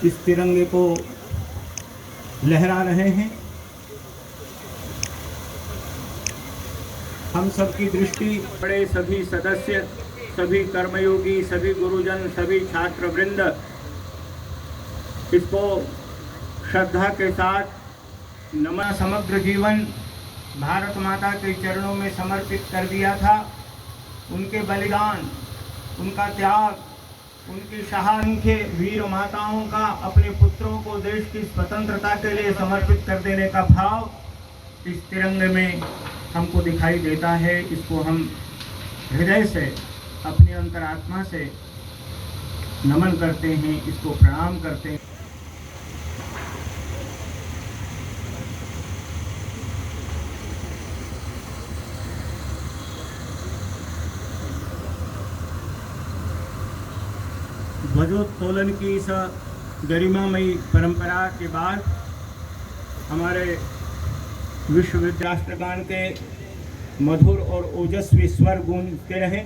इस तिरंगे को लहरा रहे हैं। हम सबकी दृष्टि बड़े सभी सदस्य, सभी कर्मयोगी, सभी गुरुजन, सभी छात्र वृंद इसको श्रद्धा के साथ नमन, समग्र जीवन भारत माता के चरणों में समर्पित कर दिया था। उनके बलिदान, उनका त्याग, उनकी असंख्य वीर माताओं का अपने पुत्रों को देश की स्वतंत्रता के लिए समर्पित कर देने का भाव इस तिरंगे में हमको दिखाई देता है। इसको हम हृदय से, अपनी अंतरात्मा से नमन करते हैं, इसको प्रणाम करते हैं। ध्वजोत्तोलन की इस गरिमामयी परंपरा के बाद हमारे विश्वविद्यालय राष्ट्रगान के मधुर और ओजस्वी स्वर गूंजते रहे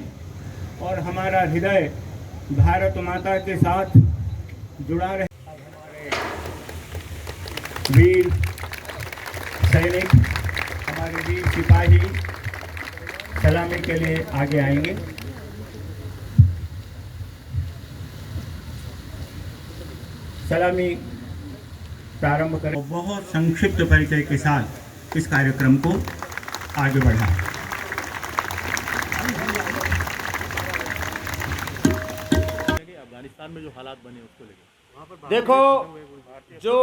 और हमारा हृदय भारत माता के साथ जुड़ा रहे। हमारे वीर सैनिक, हमारे वीर सिपाही सलामी के लिए आगे आएंगे। सलामी प्रारंभ करें। बहुत संक्षिप्त परिचय के साथ इस कार्यक्रम को आगे बढ़ाएं। अफगानिस्तान में जो हालात बने उसको लेकर देखो, जो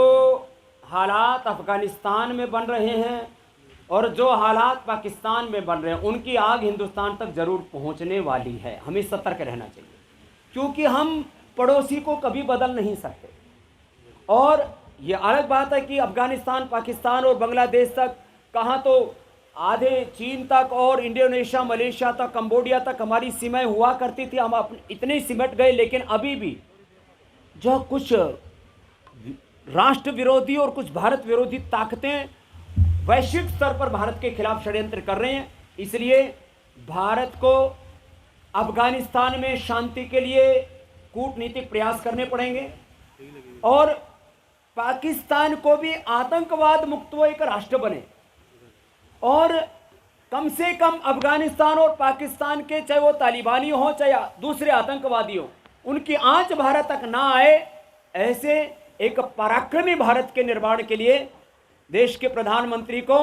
हालात अफगानिस्तान में बन रहे हैं और जो हालात पाकिस्तान में बन रहे हैं, उनकी आग हिंदुस्तान तक जरूर पहुंचने वाली है। हमें सतर्क रहना चाहिए, क्योंकि हम पड़ोसी को कभी बदल नहीं सकते। और ये अलग बात है कि अफगानिस्तान, पाकिस्तान और बांग्लादेश तक, कहाँ तो आधे चीन तक और इंडोनेशिया, मलेशिया तक, कंबोडिया तक हमारी सीमाएं हुआ करती थी। हम अपने इतने सिमट गए, लेकिन अभी भी जो कुछ राष्ट्र विरोधी और कुछ भारत विरोधी ताकतें वैश्विक स्तर पर भारत के खिलाफ षड्यंत्र कर रहे हैं। इसलिए भारत को अफगानिस्तान में शांति के लिए कूटनीतिक प्रयास करने पड़ेंगे और पाकिस्तान को भी आतंकवाद मुक्त वो एक राष्ट्र बने और कम से कम अफगानिस्तान और पाकिस्तान के, चाहे वो तालिबानी हो चाहे दूसरे आतंकवादी हो, उनकी आंच भारत तक ना आए। ऐसे एक पराक्रमी भारत के निर्माण के लिए देश के प्रधानमंत्री को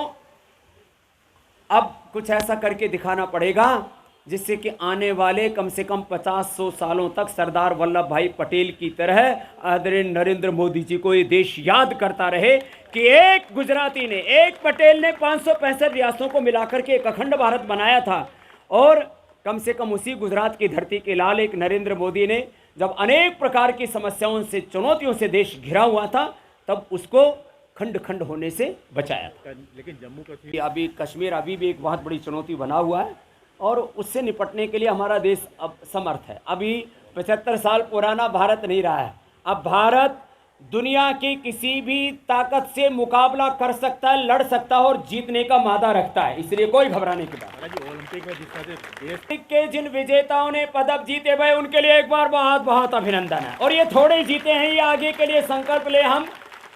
अब कुछ ऐसा करके दिखाना पड़ेगा जिससे कि आने वाले कम से कम 50-100 सालों तक सरदार वल्लभ भाई पटेल की तरह आदरणीय नरेंद्र मोदी जी को ये देश याद करता रहे कि एक गुजराती ने, एक पटेल ने 565 रियासतों को मिलाकर के एक अखंड भारत बनाया था। और कम से कम उसी गुजरात की धरती के लाल एक नरेंद्र मोदी ने, जब अनेक प्रकार की समस्याओं से, चुनौतियों से देश घिरा हुआ था, तब उसको खंड खंड होने से बचाया था। लेकिन जम्मू कश्मीर अभी भी एक बहुत बड़ी चुनौती बना हुआ है और उससे निपटने के लिए हमारा देश अब समर्थ है। अभी 75 साल पुराना भारत नहीं रहा है। अब भारत दुनिया की किसी भी ताकत से मुकाबला कर सकता है, लड़ सकता है और जीतने का मादा रखता है। इसलिए कोई घबराने की बात नहीं। ओलंपिक में जिस तरह से देश के जिन विजेताओं ने पदक जीते भाई, उनके लिए एक बार बहुत बहुत अभिनंदन है। और ये थोड़े जीते हैं, ये आगे के लिए संकल्प ले हम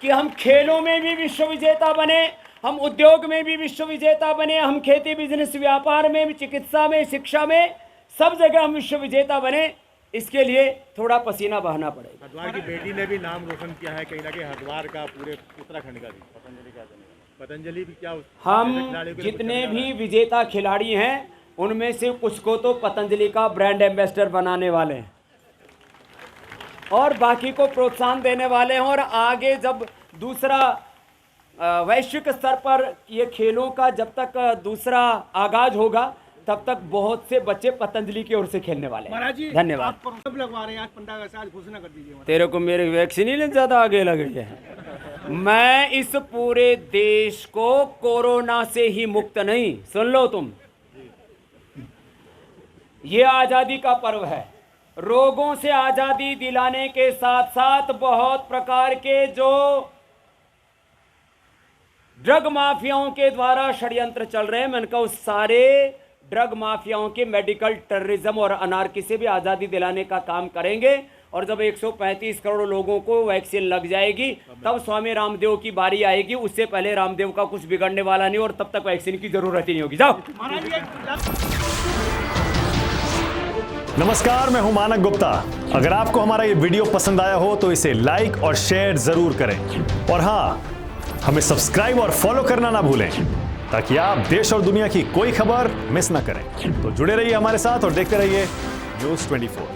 कि हम खेलों में भी विश्व विजेता बने, हम उद्योग में भी विश्व विजेता बने, हम खेती, बिजनेस, व्यापार में भी, चिकित्सा में, शिक्षा में, सब जगह हम विश्व विजेता बने। इसके लिए थोड़ा पसीना बहाना पड़ेगा। हरिद्वार की बेटी ने भी नाम रोशन किया है, कहीं ना कहीं हरिद्वार का, पूरे उत्तराखंड का भी। पतंजलि क्या करेगा? पतंजलि भी क्या हम जितने भी विजेता खिलाड़ी हैं, उनमें से कुछ को तो पतंजलि का ब्रांड एम्बेसडर बनाने वाले हैं और बाकी को प्रोत्साहन देने वाले हैं। और आगे जब दूसरा वैश्विक स्तर पर ये खेलों का जब तक दूसरा आगाज होगा, तब तक बहुत से बच्चे पतंजलि की ओर से खेलने वाले हैं। धन्यवाद। कब लगवा रहे हैं? आज 15 अगस्त, आज घोषणा कर दीजिए। तेरे को मेरे वैक्सीन ही ज्यादा आगे लग गई है। मैं इस पूरे देश को कोरोना से ही मुक्त नहीं, सुन लो तुम, ये आजादी का पर्व है। रोगों से आजादी दिलाने के साथ साथ बहुत प्रकार के जो ड्रग माफियाओं के द्वारा षड्यंत्र चल रहे हैं, मैंने कहा उस सारे ड्रग माफियाओं के, मेडिकल टेररिज्म और अनार्की से भी आज़ादी दिलाने का काम करेंगे। और जब 135 करोड़ लोगों को वैक्सीन लग जाएगी तब स्वामी रामदेव की बारी आएगी। उससे पहले रामदेव का कुछ बिगड़ने वाला नहीं और तब तक वैक्सीन की जरूरत ही नहीं होगी। जाओ। नमस्कार, मैं हूं मानक गुप्ता। अगर आपको हमारा ये वीडियो पसंद आया हो तो इसे लाइक और शेयर जरूर करें और हाँ, हमें सब्सक्राइब और फॉलो करना ना भूलें ताकि आप देश और दुनिया की कोई खबर मिस ना करें। तो जुड़े रहिए हमारे साथ और देखते रहिए न्यूज़ 24।